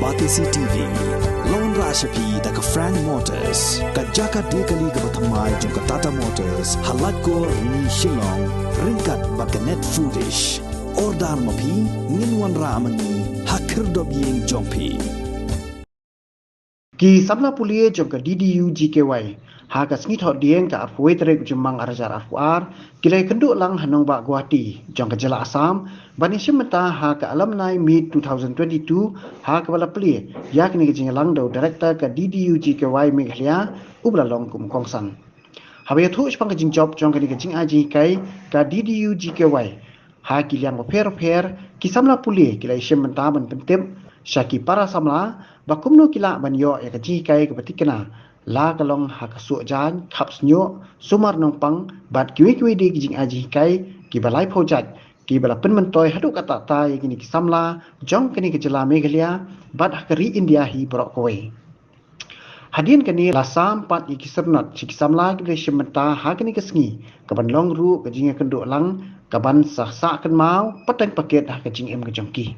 Guwahati TV, Lone Rashapi da ka Frank Motors, ka Jaka Dekali ka Batamai jong ka Tata Motors, halat ko ni Shillong, ringkat baka net foodish, ordar mapi, ninwan ramani, hakir dobiyeng jongpi. Ki Samla Pule jong ka Ddu-Gky ha ka sngi thot dieng ka afwe trek jumang arajar afuar kilai Kynduh lang hanong ba Guwahati jong ka jela Assam bani shimata ha ka alumni meet 2022 ha ka bala pli yak ni jing lang do director ka Ddu-Gky Meghalaya ubla long kum kongsan habe thu spang ka jing job jong ka ni jing aji kai ka Ddu-Gky ha ki liang pher ki Samla Pule kilai shimata ban pentem Syaki para Samla bakumno kila banyo ya kaji kai ke batikena la kalong hakasuk jan khaps nyo sumar nong pang bat kiwi di jing aji kai ki balai phojat ki bala penmentoy hadu kata tai kini ki Samla jong kini ke jela Meghalaya bat hakari India hi borok kowe hadin kini lasam pat iki sernat si ki Samla ki shimenta ha kini kesngi kaban long ru ke jing Kynduh lang kaban sah kan mau patang paket ha ke jing em ke jongki.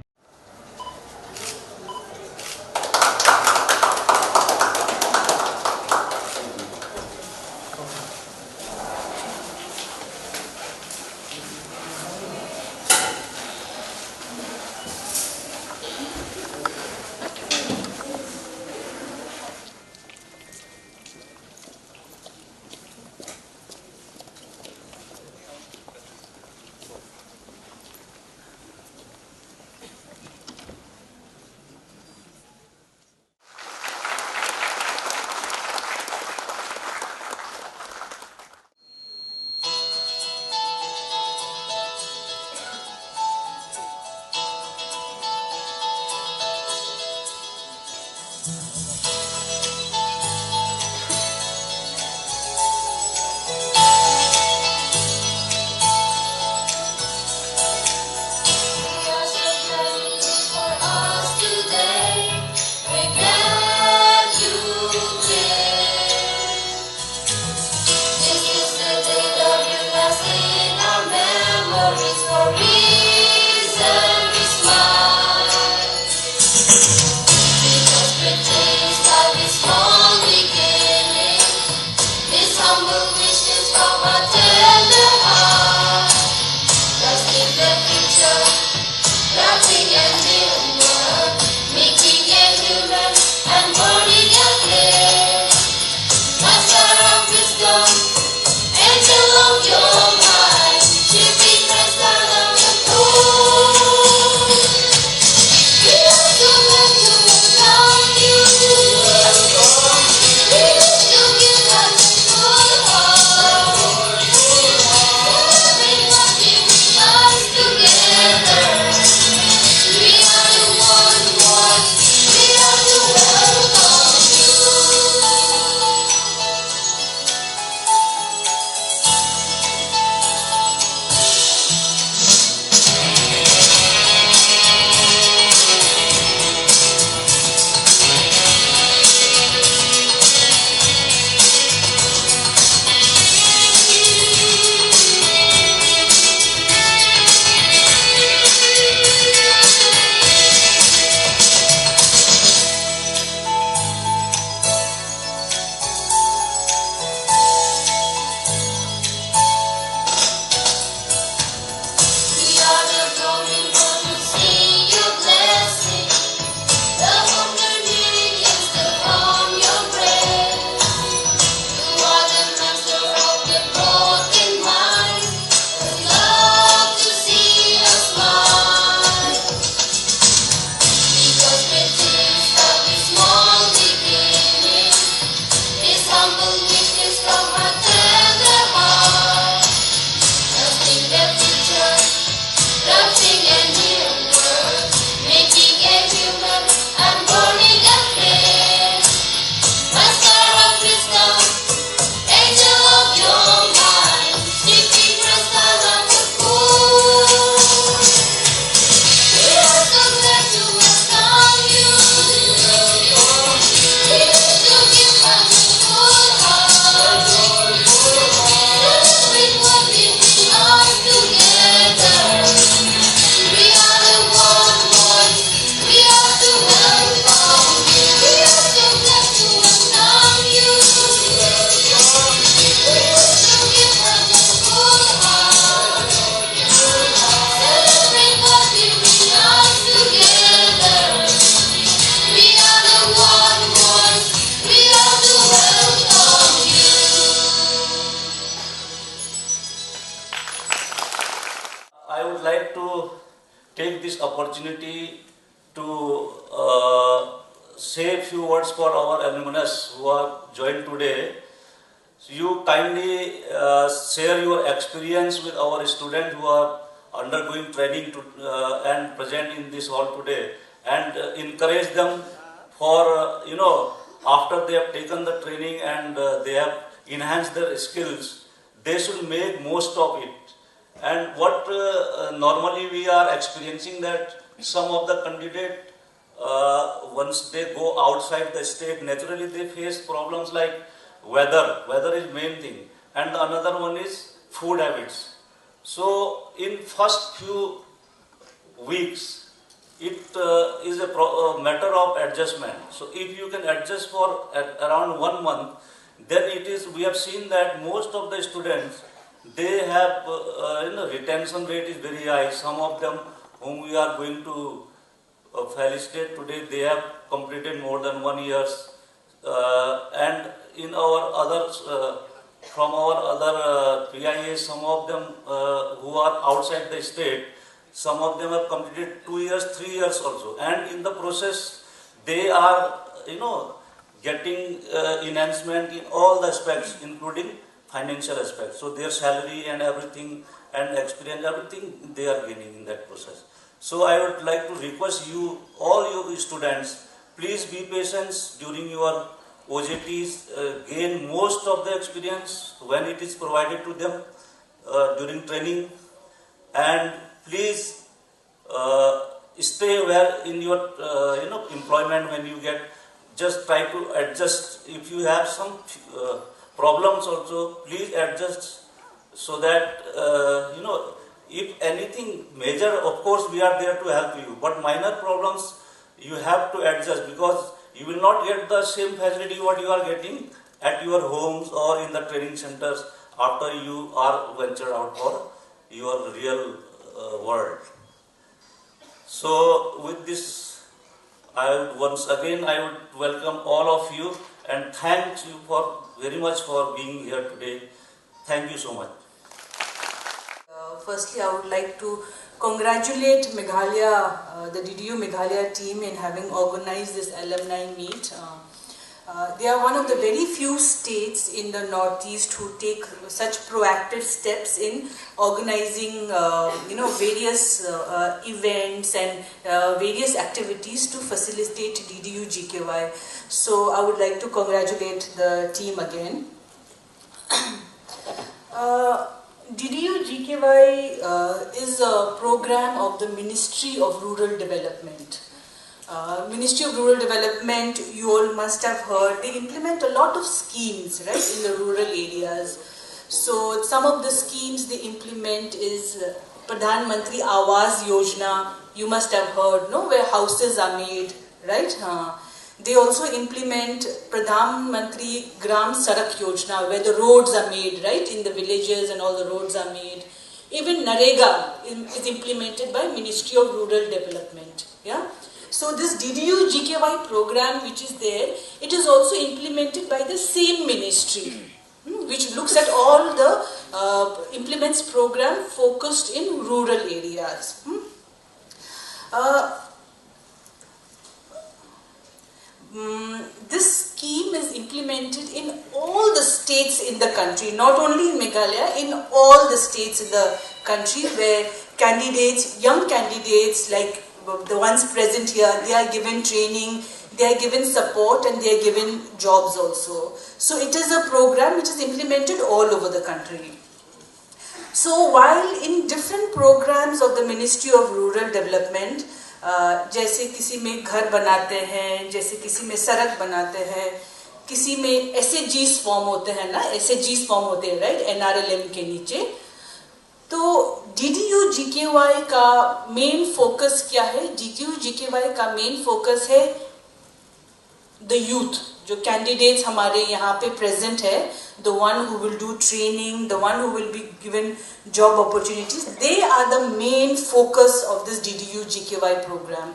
take this opportunity to say a few words for our alumnus who are joined today. So you kindly share your experience with our students who are undergoing training to, and present in this hall today, and encourage them for, after they have taken the training and they have enhanced their skills, they should make most of it. And what normally we are experiencing that some of the candidates, once they go outside the state, naturally they face problems like weather is main thing, and another one is food habits. So in first few weeks, it is a matter of adjustment. So if you can adjust for around 1 month, then it is, we have seen that most of the students, they have, retention rate is very high. Some of them whom we are going to felicitate today, they have completed more than 1 year. And in our others, from our other PIAs, some of them who are outside the state, some of them have completed 2 years, 3 years also. And in the process, they are, getting enhancement in all the aspects, including financial aspects. So their salary and everything and experience, everything they are gaining in that process. So I would like to request you, all your students, please be patient during your OJTs, gain most of the experience when it is provided to them during training, and please stay well in your employment. When you get, just try to adjust. If you have some problems also, please adjust, so that if anything major, of course we are there to help you, but minor problems you have to adjust, because you will not get the same facility what you are getting at your homes or in the training centers after you are ventured out for your real world. So with this, once again I would welcome all of you and thank you for very much for being here today. Thank you so much. Firstly, I would like to congratulate Meghalaya, the DDU Meghalaya team, in having organized this alumni meet. They are one of the very few states in the Northeast who take such proactive steps in organizing, various events and various activities to facilitate Ddu-Gky. So I would like to congratulate the team again. Ddu-Gky is a program of the Ministry of Rural Development. Ministry of Rural Development, you all must have heard, they implement a lot of schemes, right, in the rural areas. So some of the schemes they implement is Pradhan Mantri Awas Yojana, you must have heard, no, where houses are made, right? They also implement Pradhan Mantri Gram Sadak Yojana, where the roads are made, right, in the villages and all the roads are made. Even Narega is implemented by Ministry of Rural Development, yeah. So this Ddu-Gky program which is there, it is also implemented by the same ministry, which looks at all the implements program focused in rural areas. This scheme is implemented in all the states in the country, not only in Meghalaya, in all the states in the country, where candidates, young candidates like the ones present here, they are given training, they are given support, and they are given jobs also. So it is a program which is implemented all over the country. So while in different programs of the Ministry of Rural Development, जैसे किसी में घर बनाते हैं, जैसे किसी में सड़क बनाते हैं, किसी में SAGs फॉर्म होते हैं ना, SAGs फॉर्म होते हैं, राइट, NRLM के नीचे. तो Ddu-Gky का मेन फोकस क्या है? Ddu-Gky का मेन फोकस है द यूथ, जो कैंडिडेट्स हमारे यहाँ पे प्रेजेंट है, the one who will do training, the one who will be given job opportunities, they are the main focus of this Ddu-Gky program.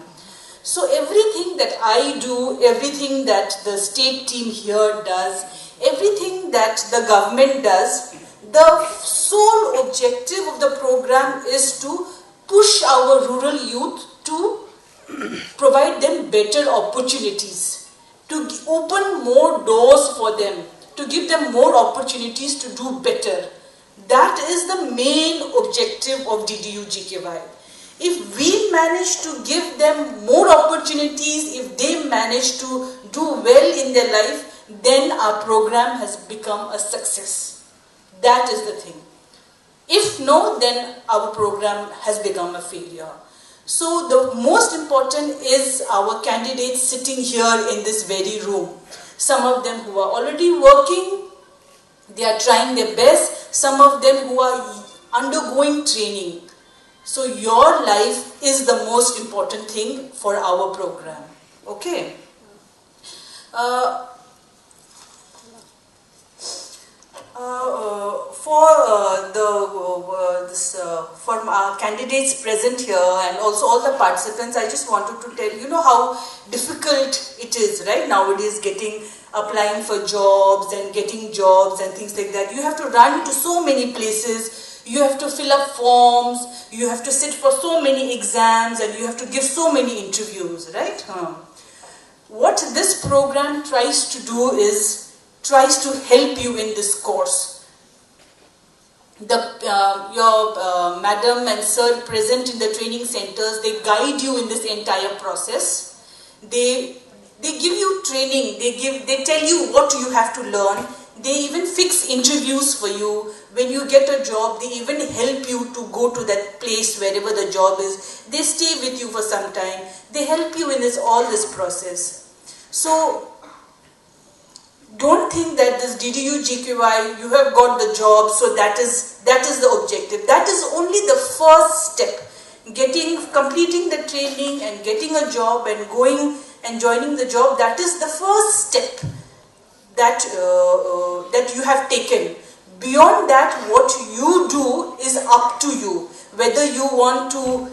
So everything that I do, everything that the state team here does, everything that the government does, the sole objective of the program is to push our rural youth to provide them better opportunities, to open more doors for them, to give them more opportunities to do better. That is the main objective of Ddu-Gky. If we manage to give them more opportunities, if they manage to do well in their life, then our program has become a success. That is the thing. If no, then our program has become a failure. So the most important is our candidates sitting here in this very room. Some of them who are already working, they are trying their best. Some of them who are undergoing training. So your life is the most important thing for our program. Okay. For our candidates present here and also all the participants, I just wanted to tell you know how difficult it is right nowadays applying for jobs and getting jobs and things like that. You have to run to so many places, you have to fill up forms, you have to sit for so many exams and you have to give so many interviews, right? What this program tries to do is tries to help you in this course. Your madam and sir present in the training centers, they guide you in this entire process. They give you training, they tell you what you have to learn. They even fix interviews for you. When you get a job, they even help you to go to that place wherever the job is. They stay with you for some time. They help you in all this process. So don't think that this Ddu-Gky, you have got the job, so that is the objective. That is only the first step. Completing the training and getting a job and going and joining the job, that is the first step that you have taken. Beyond that, what you do is up to you. Whether you want to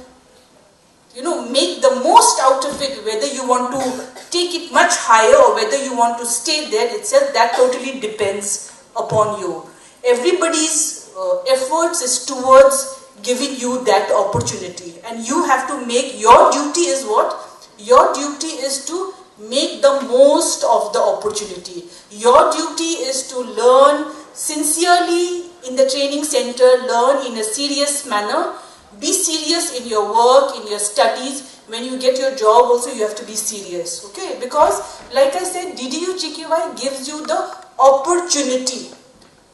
make the most out of it, whether you want to take it much higher or whether you want to stay there itself, that totally depends upon you. Everybody's efforts is towards giving you that opportunity, and you have to make your duty is what? Your duty is to make the most of the opportunity. Your duty is to learn sincerely in the training center, learn in a serious manner. Be serious in your work, in your studies. When you get your job also, you have to be serious, okay? Because, like I said, Ddu-Gky gives you the opportunity,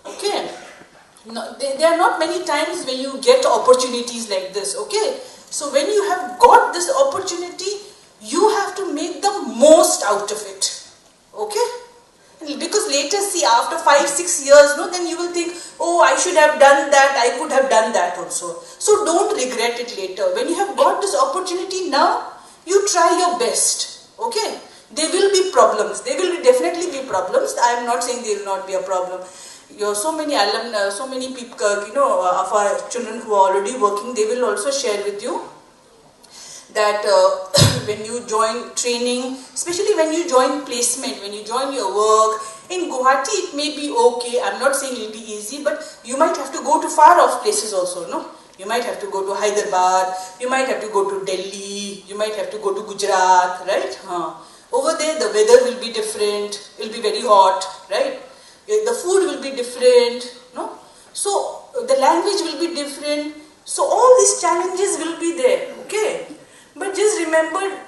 okay? No, there are not many times when you get opportunities like this, okay? So when you have got this opportunity, you have to make the most out of it, okay? Because later, see, after 5-6 years, then you will think, oh, I should have done that, I could have done that also. So don't regret it later. When you have got this opportunity now, you try your best, okay? There will be problems. There will definitely be problems. I am not saying there will not be a problem. So many alumni, so many people, of our children who are already working, they will also share with you that when you join training, especially when you join placement, when you join your work, in Guwahati it may be okay, I'm not saying it will be easy, but you might have to go to far off places also, no? You might have to go to Hyderabad, you might have to go to Delhi, you might have to go to Gujarat, right? Over there the weather will be different, it will be very hot, right? The food will be different, no? So the language will be different, so all these challenges will be there, okay? But just remember,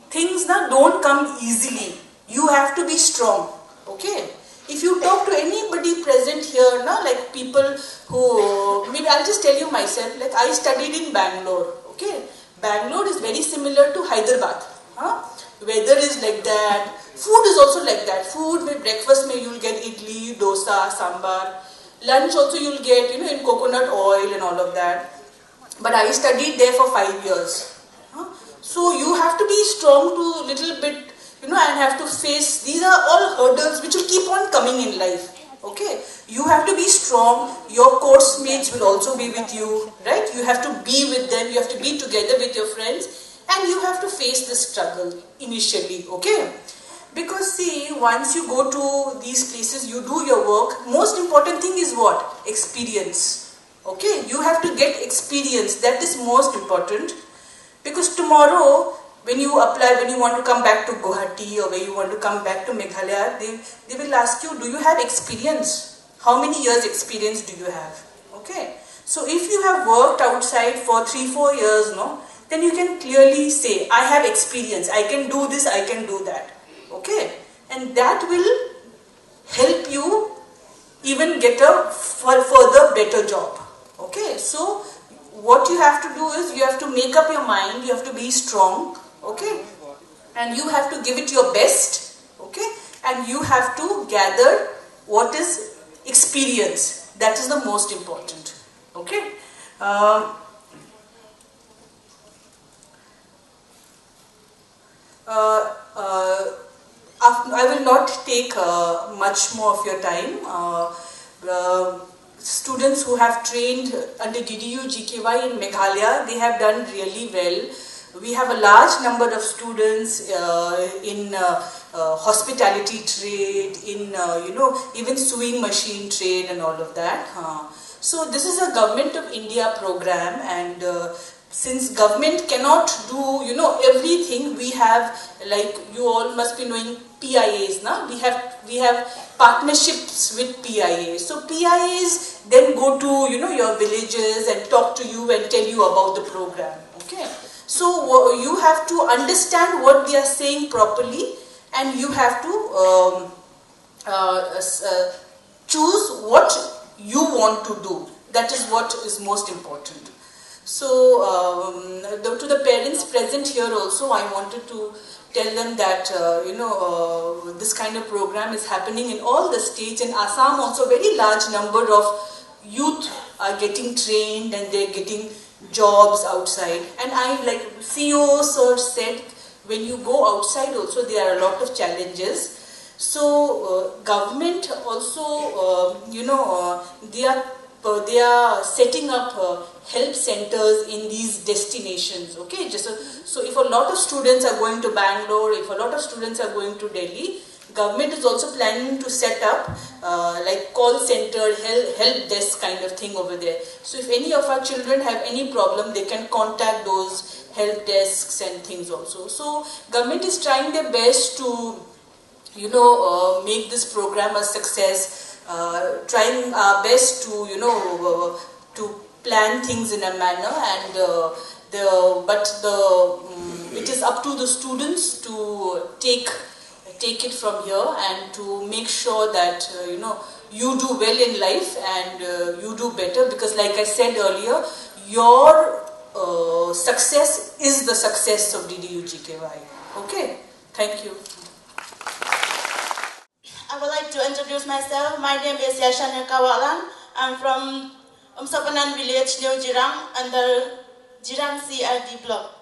things now don't come easily. You have to be strong, okay? If you talk to anybody present here, like people who, maybe I'll just tell you myself, like I studied in Bangalore, okay? Bangalore is very similar to Hyderabad. Weather is like that. Food is also like that. Food, breakfast, you'll get idli, dosa, sambar. Lunch also you'll get, in coconut oil and all of that. But I studied there for 5 years. So you have to be strong to little bit, and have to face, these are all hurdles which will keep on coming in life. Okay? You have to be strong, your course mates will also be with you, right? You have to be with them, you have to be together with your friends, and you have to face the struggle initially, okay? Because see, once you go to these places, you do your work, most important thing is what? Experience. Okay, you have to get experience. That is most important, because tomorrow when you apply, when you want to come back to Guwahati or when you want to come back to Meghalaya, they will ask you, do you have experience? How many years experience do you have? Okay, so if you have worked outside for 3-4 years, no, then you can clearly say, I have experience, I can do this, I can do that. Okay, and that will help you even get a further better job. Okay, so what you have to do is you have to make up your mind, you have to be strong, okay, and you have to give it your best, okay, and you have to gather what is experience. That is the most important. Okay. I will not take much more of your time. Students who have trained under Ddu-Gky in Meghalaya, they have done really well. We have a large number of students in hospitality trade, in even sewing machine trade and all of that. So this is a Government of India program, and since government cannot do everything, we have, like you all must be knowing, PIAs. Now we have partnerships with PIAs. So PIAs then go to your villages and talk to you and tell you about the program. Okay. So you have to understand what they are saying properly, and you have to choose what you want to do. That is what is most important. So to the parents present here also, I wanted to tell them that this kind of program is happening in all the states. In Assam also, very large number of youth are getting trained and they're getting jobs outside. And I, like CEO sir said, when you go outside also there are a lot of challenges. So government also they are setting up help centers in these destinations. Okay, so if a lot of students are going to Bangalore, if a lot of students are going to Delhi, government is also planning to set up like call center, help desk kind of thing over there. So if any of our children have any problem, they can contact those help desks and things also. So government is trying their best to make this program a success. Trying our best to to plan things in a manner, and it is up to the students to take it from here and to make sure that you do well in life and you do better, because like I said earlier, your success is the success of Ddu-Gky. Okay, thank you. I would like to introduce myself. My name is Yashanya Kawalan. I'm from Umsapanan village, New Jirang, under Jirang CRD block.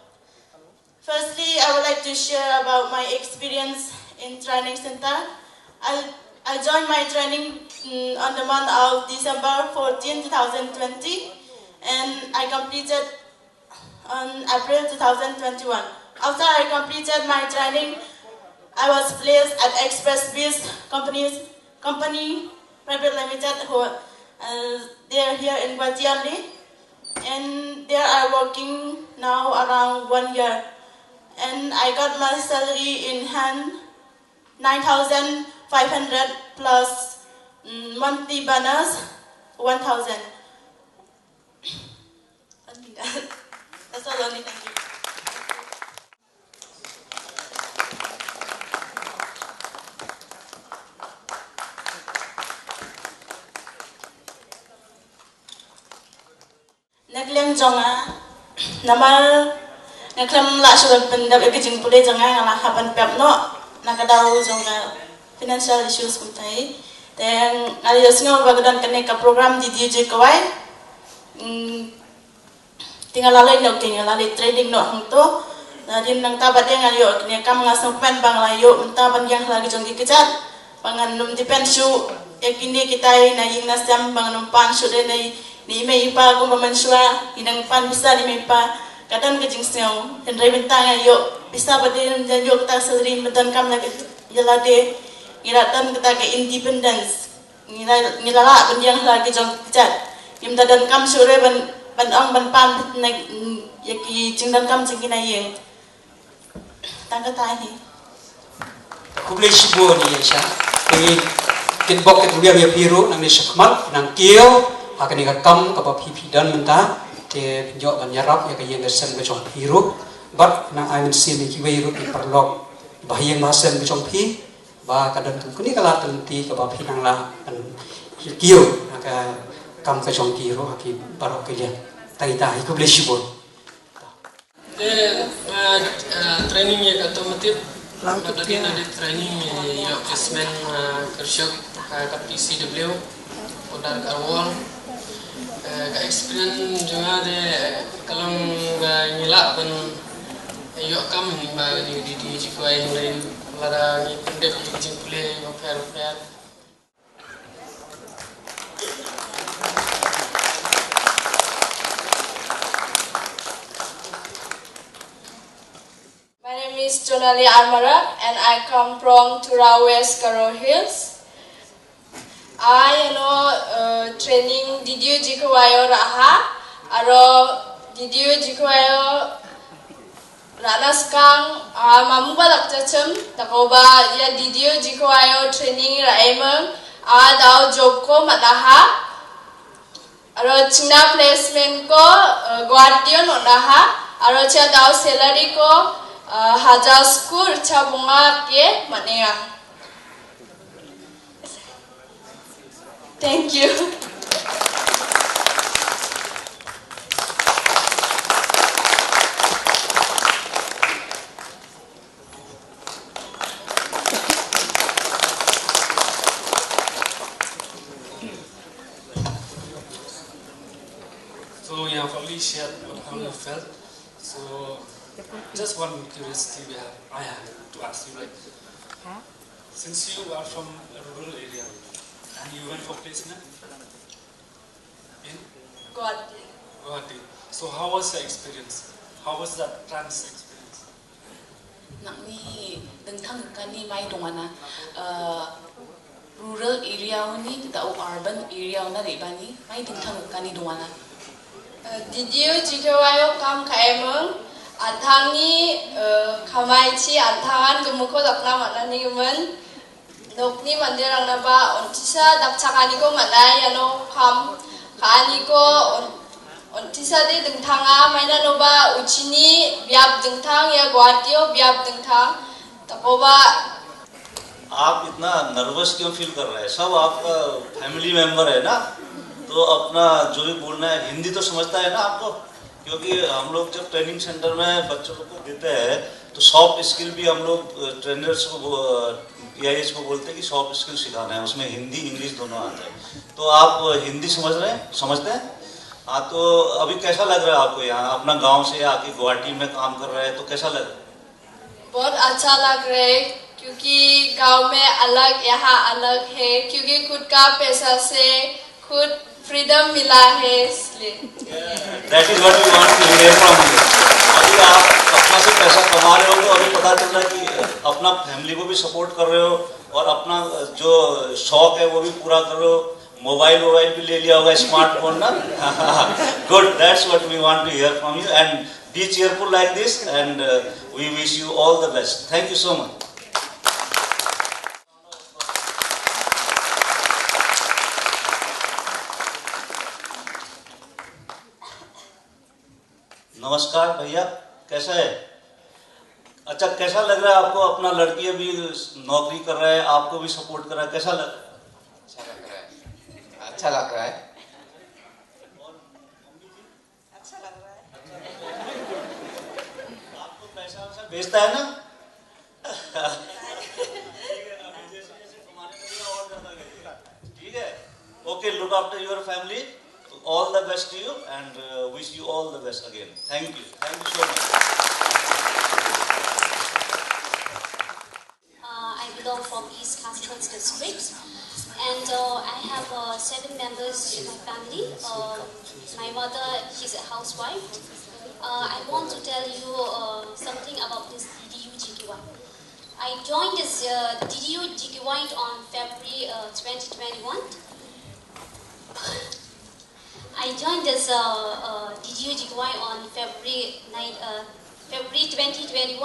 Firstly, I would like to share about my experience in training center. I joined my training on the month of December 14, 2020, and I completed on April 2021. After I completed my training, I was placed at Express Biz Company Private Limited, who they are here in Guwahati, and there I working now around 1 year, and I got my salary in hand 9,500 plus monthly bonus 1,000. That's all only. Thank you. Nagleng Jonga, namal ngaklam la sudah pendap ikijing Pule Jonga ngalah hapan pep no nakadaw Jonga financial issues kuntai. Dan alias ngau bagadan kene ka program di Ddu-Gky tinggal lalai no tinggal lalai trading no hangto. Dari nang tabat yang ayo kene kam ngasang pen bang layo mentaban yang lagi jong dikecat pangan num dipensu yakini kita na ying nasam banganum pan sudah ni may ipa kung pamanswa inang pan bisa ni may pa katan kajing siyaw henry bintang ayo bisa ba din dan yo kita sering bedan kam na jalade ngiratan kita ke independence ngilala benjang lagi jong kicat Kim da dan kam sure ban ong ban pan yaki jing dan kam jing kina yeng. Tangga tahi. Kublai shibo ni yesha. Ini kitbok ketulia ya biru nang ni shakmat nang kio akan ni kam kapa pipi dan mentah te pinjok ban yarap ya kaya ngesen becong biru. But nang amin sin ni kiwei di perlok bahayang masen becong pi ba kadang tu kuni kala tenti kapa pi nang la kio aka kam becong biru aki barok kaya tai tai kublai shibo. Training yang otomatis, tadi ada training yang placement kerja kat PCW, udah karwal, experience juga ada kalau ngilak pun, yuk kami di Ddu-Gky yang lain, lara ngipendek di Pule, fair. My name is Jonali Armarak and I come from Tura West Karo Hills. I training Ddu-Gky raha aro Ddu-Gky ranaskang mamu balak cacem takoba ya Ddu-Gky training raemeng dao job ko mataha aro chingna placement ko Guwahati nonaha aro cha dao salary ko Hajaskur cabunga ke manea. Thank you. So you have already shared how you felt. So just one curiosity I have to ask you, like, since you are from a rural area and you went for placement in Guwahati, so how was the experience? How was that trans experience? Nakni dengtang kani mai dongana rural area ni tau urban area na rebani mai dengtang kani dongana. Ddu-Gky kam kaemeng Antangi kamaici antangan gemuko dakna manani gemen nokni mandirang naba ontisa dakcakani ko manai ano kam kani ko ontisa de dengtanga maina noba uchini biap dengtang ya Guwahati biap dengtang takoba. आप इतना nervous क्यों feel कर रहे हैं? सब आपका family member है ना, तो अपना जो भी बोलना है हिंदी तो समझता है ना आपको, क्योंकि हम लोग जब ट्रेनिंग सेंटर में बच्चों को देते हैं तो सॉफ्ट स्किल भी हम लोग ट्रेनर्स को PIH को बोलते हैं कि सॉफ्ट स्किल सिखाना है, उसमें हिंदी इंग्लिश दोनों आता है। तो आप हिंदी समझते हैं? हाँ, तो अभी कैसा लग रहा है आपको यहाँ अपना गांव से आके गुवाहाटी में काम कर रहे हैं, तो कैसा लग रहा है? बहुत अच्छा लग रहा है क्योंकि गांव में अलग यहाँ अलग है, क्योंकि खुद का पैसा से खुद फ्रीडम मिला है इसलिए। That is what we want to hear from you. अभी आप अपना से पैसा कमा रहे हो तो अभी पता चल रहा है कि अपना फैमिली को भी सपोर्ट कर रहे हो और अपना जो शौक है वो भी पूरा कर रहे हो। मोबाइल भी ले लिया होगा, स्मार्टफोन ना। Good, that's what we want to hear from you and be cheerful like this and we wish you all the best. Thank you so much. नमस्कार भैया, कैसा है? अच्छा, कैसा लग रहा है आपको? अपना लड़की अभी नौकरी कर रहा है, आपको भी सपोर्ट कर रहा है, कैसा लग रहा है? अच्छा लग रहा है। अच्छा लग रहा है। आपको पैसा भेजता है ना? ठीक है, okay, look after your family, all the best to you and wish you all the best again. Thank you so much. I belong from East Kashmir district and I have 7 members in my family. My mother, she's a housewife. I want to tell you something about this Ddu-Gky. I joined this Ddu-Gky on February 2021. I joined this Ddu-Gky on February 2021,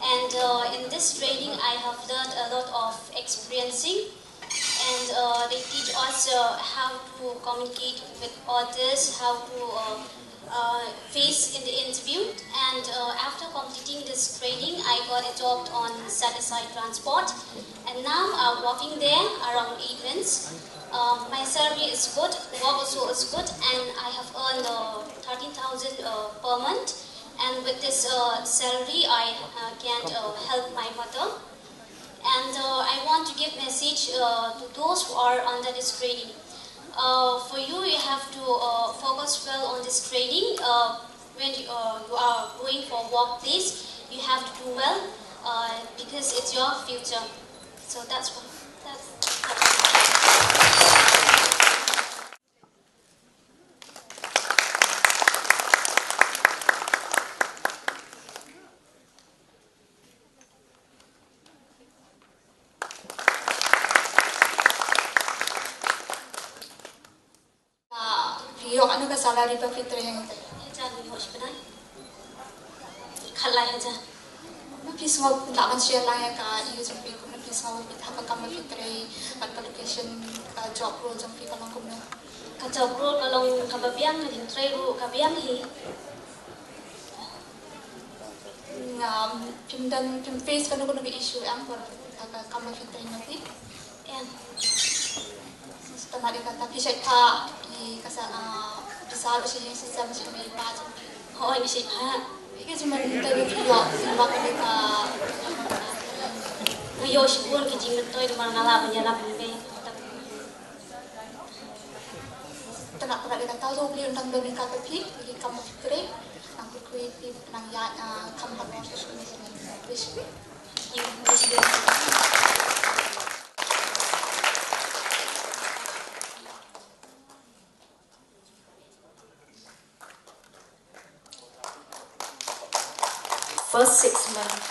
and in this training I have learned a lot of experiencing, and they teach us how to communicate with others, how to face in the interview, and after completing this training I got a job on set-aside transport, and now I'm working there around 8 months. My salary is good, work also is good, and I have earned 13,000 per month, and with this salary I can help my mother. And I want to give message to those who are under this training. For you, you have to focus well on this training. When you are going for workplace, you have to do well because it's your future. So that's what. Yok, ano ka salary pa fitra yang tay? Jangan lupa sebenarnya. Kalai aja. Please wag lakan siya lang ya ka iyo jumpi ko na please wag bit haka kama fitra application job role jumpi ka lang ko na. Ka job role kalau kababiang din try ro kabiang hi. Pim face ka na ko issue ang por haka kama fitra nati. And Tanah kata pisai pa kasi bisa lo siya yung sistem siya may ipajan. Oo, ini sih ha. Ika cuma tayo pilok sila ka Ngayon siguro kijing nito ay mga ngalaban niya lang pinagay. Tanah pernah kita tahu beli undang domin kata pi, beli kamu fikre, ang creative nang yan kamu harus terus First 6 months.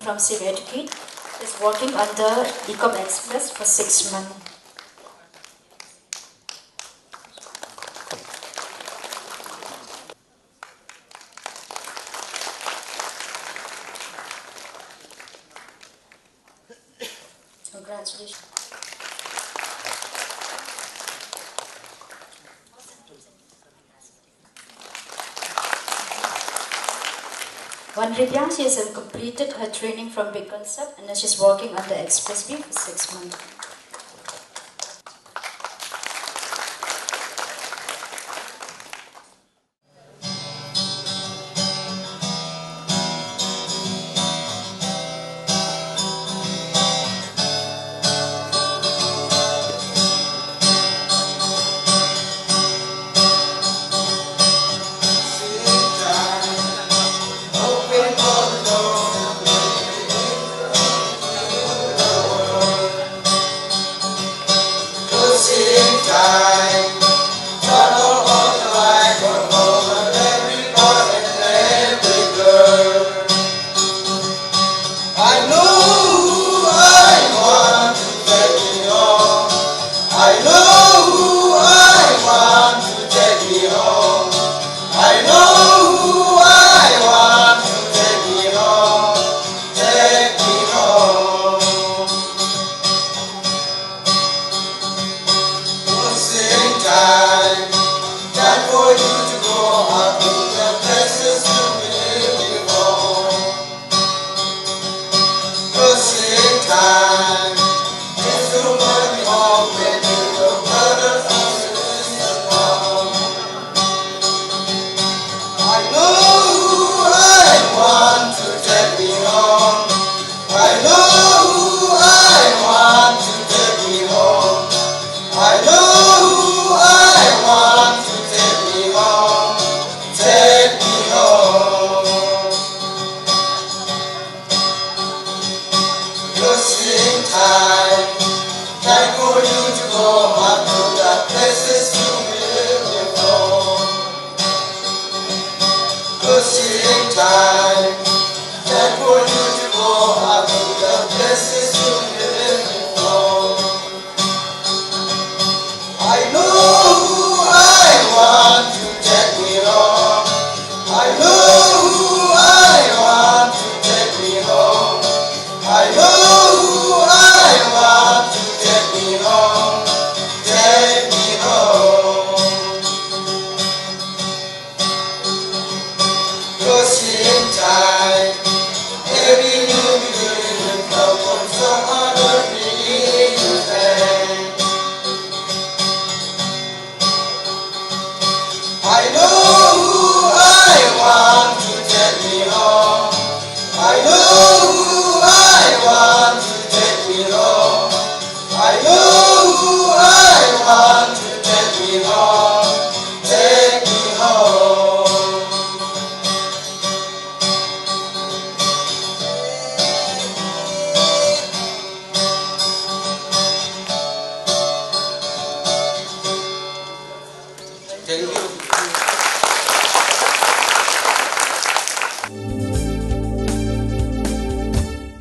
From Ddu-Gky is working on the Ecom Express for 6 months. Congratulations. One Ribyang, she has completed her training from Big Concept and then she's working on the Express B for 6 months.